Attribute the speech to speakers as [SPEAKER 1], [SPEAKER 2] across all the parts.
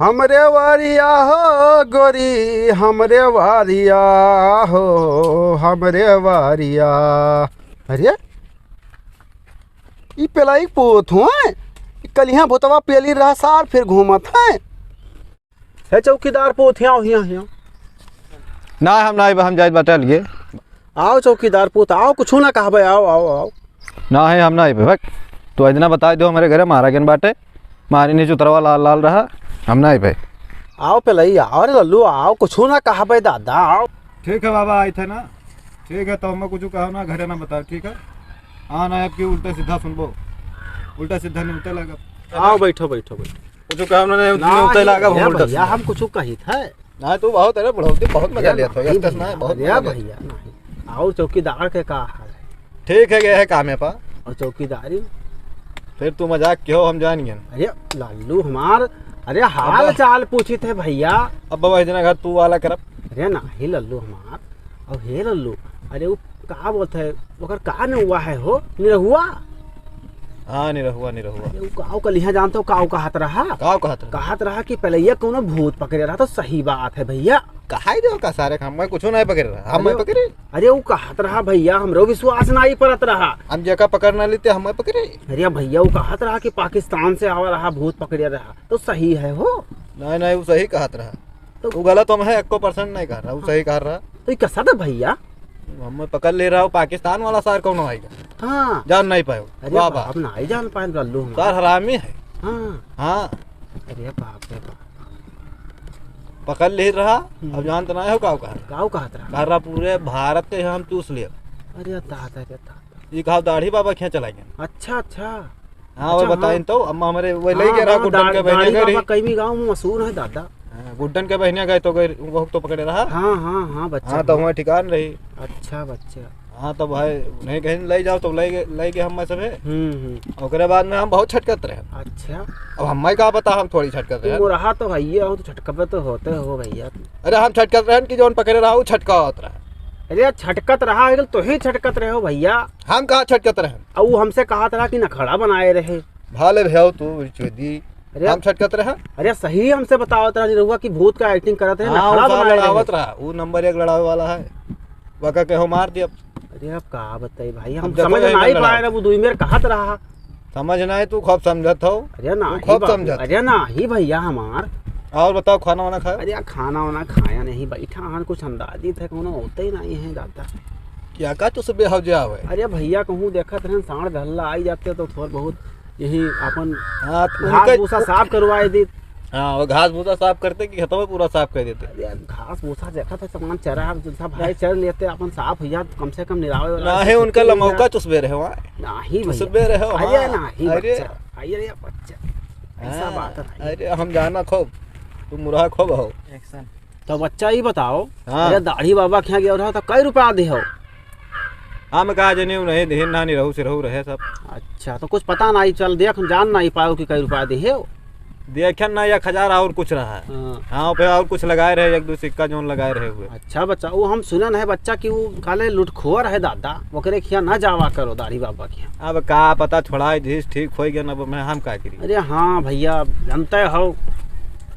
[SPEAKER 1] हमरे वारिया हो गोरी, हमरे वारिया हो, हमरे वारिया। अरे ई पेलाई पोत हुआ कलिया भूतवा पेली रहा सार फिर घूमत है चौकीदार पोत यहाँ
[SPEAKER 2] ना हम ना हम जाए बटल गे।
[SPEAKER 1] आओ चौकीदार पोत आओ, कुछ ना कहा भाई, आओ आओ आओ।
[SPEAKER 2] ना है हम ना भाई, तो इतना बता दो हमारे घर मारा गन बाटे, मारी नीचे उतरवा लाल लाल रहा, हम ना भाई।
[SPEAKER 1] आओ पहले आओ रे लल्लू आओ, कुछ ना कहा भाई दादा आओ।
[SPEAKER 2] ठीक है बाबा आए थे ना, ठीक है तो हमें कुछ कहो ना, घरे ना बताओ ठीक है। हाँ ना आपकी उल्टा सीधा सुनबो, उल्टा सीधा नहीं उल्टा लगा।
[SPEAKER 1] आओ बैठो बैठो बैठो,
[SPEAKER 2] कुछ कहो ना उल्टा लगा उल्टा
[SPEAKER 1] भैया हम कुछ कही था
[SPEAKER 2] ना, तू बहुत है बढ़ोती बहुत मजा लिया था बहुत
[SPEAKER 1] भैया नहीं। आओ चौकीदार के का हाल है?
[SPEAKER 2] ठीक है गया है काम है पा
[SPEAKER 1] और चौकीदारी
[SPEAKER 2] फिर तू मजाक क्यों, हम जान गए।
[SPEAKER 1] अरे लालू हमार, अरे हाल चाल पूछी थे भैया।
[SPEAKER 2] अब बाबा इतना घर तू वाला करब।
[SPEAKER 1] अरे ना ही लल्लू हमार, और हे लल्लू अरे वो का बोलते है ओकर का न हुआ है हो निरहुआ।
[SPEAKER 2] हाँ निरहुआ निरहुआ।
[SPEAKER 1] अरे वो काऊ कलिया जानते हो काऊ कहत रहा, कहत रहा कि पहले ये कोनो भूत पकड़े रहा। तो सही बात है भैया,
[SPEAKER 2] कहा दे का सारे काम में कुछ नहीं पकड़ रहा, हम पकड़े।
[SPEAKER 1] अरे वो कहत रहा भैया, हमरो विश्वास नहीं परत रहा,
[SPEAKER 2] हम जगह पकड़ना लेते हम पकड़े।
[SPEAKER 1] अरे भैया वो कहत रहा कि पाकिस्तान से आवा रहा भूत पकड़े रहा। तो सही है हो?
[SPEAKER 2] नहीं नहीं वो सही कहत रहा, तो वो गलत हम है 1% नहीं कह रहा, वो सही कह रहा।
[SPEAKER 1] तो कैसा था भैया?
[SPEAKER 2] हम पकड़ ले रहा हूँ, पाकिस्तान वाला सार कौन आएगा?
[SPEAKER 1] हाँ
[SPEAKER 2] जान नहीं पाए।
[SPEAKER 1] वाह वाह, अब नहीं जान पाए लल्लू
[SPEAKER 2] सार हरामी है।
[SPEAKER 1] हाँ
[SPEAKER 2] हाँ
[SPEAKER 1] अरे बाप रे बाप,
[SPEAKER 2] पकड़ ले रहा। अब जानते नहीं हो काऊ कहत रहा पूरे भारत के हम चूस लिए।
[SPEAKER 1] अरे दादा रे दादा,
[SPEAKER 2] ये कहा दाढ़ी बाबा क्या चलाएंगे।
[SPEAKER 1] अच्छा अच्छा
[SPEAKER 2] हाँ वो बताएं तो अम्मा हमारे वो ले गए रहा गुड्डन के बहने गए,
[SPEAKER 1] कई गाँव में मशहूर है दादा।
[SPEAKER 2] गुड्डन के बहने गए तो गए वो तो पकड़े रहा।
[SPEAKER 1] हाँ हाँ हाँ बच्चा,
[SPEAKER 2] हाँ तो हमारे ठिकान रही।
[SPEAKER 1] अच्छा बच्चा,
[SPEAKER 2] हाँ तो भाई नहीं कहीं ले जाओ तो ले गए हम सब है। और बाद में हम बहुत छटकत रहे।
[SPEAKER 1] अच्छा
[SPEAKER 2] अब हमें क्या पता, हम थोड़ी छटकत रहे।
[SPEAKER 1] रहा तो भैया हो तो छटकत तो होते हो भैया।
[SPEAKER 2] अरे हम छटकत रहे कि जोन पकड़े रहा वो छटका होता रहा।
[SPEAKER 1] अरे छटकत रहा तो ही छटकत रहे हो भैया,
[SPEAKER 2] हम कहाँ छटकत रहे।
[SPEAKER 1] अब वो हमसे कहा था कि नखड़ा बनाए रहे।
[SPEAKER 2] भाले भैया तू चोदी, हम छटकत रहे।
[SPEAKER 1] अरे सही हमसे बताओ रहा कि भूत का एक्टिंग करत रहे,
[SPEAKER 2] नखड़ा बनावत रहा। वो नंबर 1 लड़ावे वाला है, वका के हो मार दिया।
[SPEAKER 1] अरे अब कहा बताई भाई, हम समझ नहीं पाए। वो दुई मेर कहत रहा,
[SPEAKER 2] समझ नहीं तू खूब समझत हो।
[SPEAKER 1] अरे ना
[SPEAKER 2] खूब समझत।
[SPEAKER 1] अरे ना ही भैया हमार।
[SPEAKER 2] और बताओ खाना वाना खाया?
[SPEAKER 1] अरे खाना वाना खाया नहीं, बैठा हन कुछ अंदाजी थे कोनो होते ही नहीं है दादा।
[SPEAKER 2] क्या का तुझसे बेहाव जा हुआ है?
[SPEAKER 1] अरे भैया कहूँ देखत रहे साढ़ धल्ला आई जाते तो थोड़ा बहुत यही अपन
[SPEAKER 2] घास
[SPEAKER 1] भूसा साफ करवाए दी।
[SPEAKER 2] हाँ वो घास भूसा साफ करते कि खेतों में पूरा साफ कर देते।
[SPEAKER 1] अरे घास भूसा देखा था सामान चरा सब भाई चर लेते अपन साफ हो जात, कम से कम निरावे
[SPEAKER 2] ना है उनका लमौका चुसबे रहे हो
[SPEAKER 1] नहीं
[SPEAKER 2] चुसबे रहे हो।
[SPEAKER 1] अरे नहीं बच्चा, अरे बच्चा ऐसा बात है।
[SPEAKER 2] अरे हम जाना खूब, तुम मुराह खूब हो।
[SPEAKER 1] तो बच्चा ही बताओ, अरे दाढ़ी बाबा क्या गया रहा तो कई रुपया दे हो?
[SPEAKER 2] हम कहा जने नहीं देह ना नहीं रहू से रहू रहे सब।
[SPEAKER 1] अच्छा तो कुछ पता नहीं चल देख जान नहीं पाओ कि कई रुपया दे हो?
[SPEAKER 2] देखन ना 1000 और कुछ रहा है। हाँ पे और कुछ लगाए रहे, 1-2 सिक्का जोन लगाए रहे हुए।
[SPEAKER 1] अच्छा बच्चा, वो हम सुनन है बच्चा कि वो काले लुटखोर है दादा, ओकरे खिया ना जावा करो दाढ़ी बाबा खिया।
[SPEAKER 2] अब का पता छोड़ा धीस ठीक हो गया ना, मैं हम का करी।
[SPEAKER 1] अरे हाँ भैया जानते हो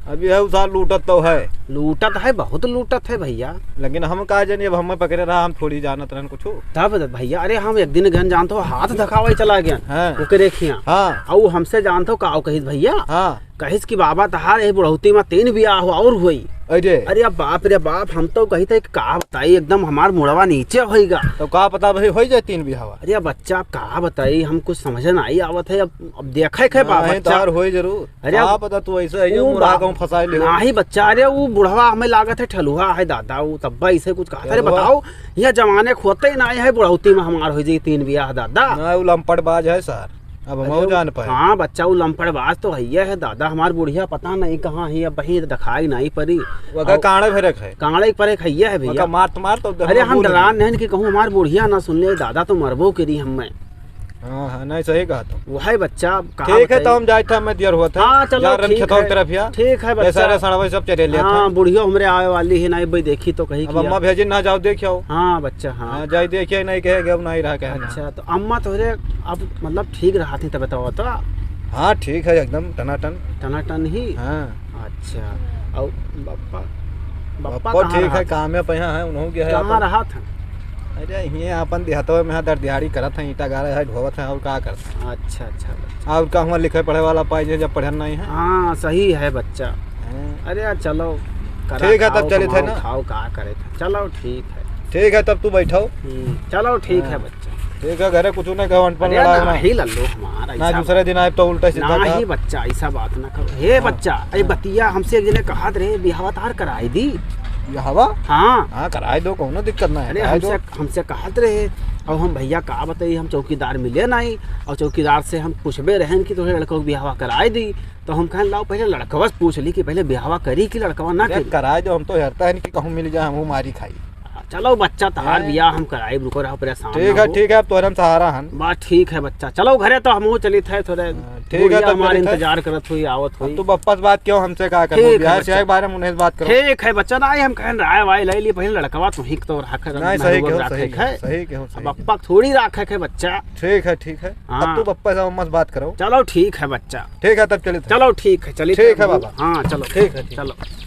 [SPEAKER 2] अभी है साल लूटत तो है,
[SPEAKER 1] लूटत है बहुत लूटत है भैया।
[SPEAKER 2] लेकिन हम कहा जानी अब हमें पकड़े रहा, हम थोड़ी जानत रहन कुछ
[SPEAKER 1] तब भैया। अरे हम एक दिन गन जानते हो हाथ धकावे चला गया ओकरे खिया।
[SPEAKER 2] हाँ
[SPEAKER 1] और हमसे जानते हो का कहिस भैया,
[SPEAKER 2] हाँ
[SPEAKER 1] कहिस कि बाबा तहार ये बुढ़ौती में 3 बियाह हुआ और हुई। अरे बाप रे बाप, हम तो कही थे का बताई एकदम हमार मुड़वा नीचे होएगा।
[SPEAKER 2] तो का पता भाई हो जाए 3 बियाह।
[SPEAKER 1] अरे बच्चा का बताई, हम कुछ समझ नहीं आवत है। अब देखे खे बच्चा
[SPEAKER 2] हो जरूर।
[SPEAKER 1] अरे
[SPEAKER 2] का पता तू ऐसे फंसाई ले
[SPEAKER 1] नहीं बच्चा। अरे वो बुढ़वा हमें लागत है ठलुआ है दादा, वो तब्बा ऐसे कुछ कहा। अरे बताओ यह जमाने खोते ही नहीं है बुढ़ौती में हमार हो जाए 3 बियाह दादा।
[SPEAKER 2] वो लंपट बाज है सर, अब हम जान पाए।
[SPEAKER 1] हाँ बच्चा वो लंपड़ बाज तो है दादा, हमार बुढ़िया पता नहीं कहाँ है, अब वही दिखाई नहीं परी।
[SPEAKER 2] कांड़े फेरक है,
[SPEAKER 1] कांड़े पर एक है भैया,
[SPEAKER 2] मार तो।
[SPEAKER 1] अरे हम डरान नहीं कि कहूँ हमार बुढ़िया ना सुन ले दादा तो मरबो करी हमें।
[SPEAKER 2] हाँ नहीं सही कहा तुम।
[SPEAKER 1] वो है बच्चा।
[SPEAKER 2] ठीक है तो हम जाए था, मैं दियर हुआ था।
[SPEAKER 1] हाँ चलो ठीक है बच्चा,
[SPEAKER 2] सारे सड़वे सब चले लिया।
[SPEAKER 1] हाँ बुढ़िया हमरे आवे वाली है नहीं भाई, देखी तो कहीं
[SPEAKER 2] अम्मा भेजी ना जाओ देखियो।
[SPEAKER 1] हाँ बच्चा हाँ
[SPEAKER 2] जाए देखिए नहीं कहेगा अब नहीं रहा कहे।
[SPEAKER 1] अच्छा तो अम्मा तोहरे अब मतलब ठीक रहा थी तब बताओ तो?
[SPEAKER 2] हाँ ठीक है एकदम टनाटन
[SPEAKER 1] टनाटन ही।
[SPEAKER 2] हाँ
[SPEAKER 1] अच्छा और बप्पा बप्पा
[SPEAKER 2] पप्पो
[SPEAKER 1] कहाँ
[SPEAKER 2] ठीक
[SPEAKER 1] रहा
[SPEAKER 2] है,
[SPEAKER 1] था?
[SPEAKER 2] काम में यहाँ है, उन्हों गया है
[SPEAKER 1] कहाँ
[SPEAKER 2] अपन।
[SPEAKER 1] रहा था?
[SPEAKER 2] अरे ये अपन देहातों में दर दिहाड़ी करत है, ईटा गाड़ा है, ढोवत है, और का करता
[SPEAKER 1] अच्छा अच्छा बच्चा।
[SPEAKER 2] और का हमारे लिखे पढ़े वाला पाई जब पढ़न नहीं है।
[SPEAKER 1] हाँ सही है बच्चा।
[SPEAKER 2] हैं?
[SPEAKER 1] अरे यार चलो
[SPEAKER 2] ठीक है, तब चले थे ना।
[SPEAKER 1] खाओ का करे थे, चलो ठीक है।
[SPEAKER 2] ठीक है, तब तू बैठो।
[SPEAKER 1] चलो ठीक है
[SPEAKER 2] हाँ।
[SPEAKER 1] बच्चा।
[SPEAKER 2] ठीक है, घरे कुछ नहीं कहो, अनपन
[SPEAKER 1] अरे
[SPEAKER 2] लड़ा ना
[SPEAKER 1] नहीं लल्लो हमारा
[SPEAKER 2] ना,
[SPEAKER 1] ऐसा
[SPEAKER 2] दूसरे दिन आए तो उल्टा सीधा
[SPEAKER 1] ना
[SPEAKER 2] कहा।
[SPEAKER 1] ही बच्चा ऐसा बात ना करो। हे
[SPEAKER 2] हाँ।
[SPEAKER 1] बच्चा अरे बतिया हमसे एक जने कहा रे बिहावा तार कराई दी।
[SPEAKER 2] ये हवा
[SPEAKER 1] हाँ
[SPEAKER 2] हाँ कराए दो, कहो ना दिक्कत ना है,
[SPEAKER 1] अरे
[SPEAKER 2] कराए दो।
[SPEAKER 1] हमसे कहत रहे और हम भैया का बताई, हम चौकीदार मिले नहीं और चौकीदार से हम पूछबे रहन कि तोहरे लड़कों को बिहावा कराए दी। तो हम कहन लाओ पहले लड़कवा से पूछ ली कि पहले बिहावा करी कि लड़कवा ना
[SPEAKER 2] अरे
[SPEAKER 1] करी।
[SPEAKER 2] कराए दो, हम तो हरता है नहीं कि कहूँ मिल जाए हम मारी खाई।
[SPEAKER 1] चलो बच्चा तहार
[SPEAKER 2] हैं?
[SPEAKER 1] बियाह हम कराई, रुको रहो परेशान
[SPEAKER 2] ठीक
[SPEAKER 1] ना
[SPEAKER 2] है
[SPEAKER 1] हो।
[SPEAKER 2] ठीक है, अब तोरन सहारा हन।
[SPEAKER 1] बात ठीक है बच्चा। चलो घरे तो हमहू चली थे थोड़े
[SPEAKER 2] ठीक है, तब
[SPEAKER 1] हमारे
[SPEAKER 2] चली थे।
[SPEAKER 1] इंतजार करत हुई आवत हुई।
[SPEAKER 2] तू बप्पा से बात क्यों हमसे कहा कर,
[SPEAKER 1] ठीक है
[SPEAKER 2] बिहार
[SPEAKER 1] बच्चा।
[SPEAKER 2] से बारे में उन्हें बात करो।
[SPEAKER 1] ठीक है बच्चा ना हम कहन राय वाय ले लिए पहले लड़कवा तू ही तो रख
[SPEAKER 2] नहीं सही क्यों, सही क्यों, सही क्यों, सही
[SPEAKER 1] अब अप्पा थोड़ी रखे है बच्चा।
[SPEAKER 2] ठीक है ठीक है,
[SPEAKER 1] हाँ।
[SPEAKER 2] अब तू बप्पा से मत बात करो।
[SPEAKER 1] चलो ठीक है बच्चा।
[SPEAKER 2] ठीक है, तब चले थे।
[SPEAKER 1] चलो ठीक है चलिए।
[SPEAKER 2] ठीक है बाबा।
[SPEAKER 1] हाँ चलो
[SPEAKER 2] ठीक है, ठीक है।
[SPEAKER 1] चलो।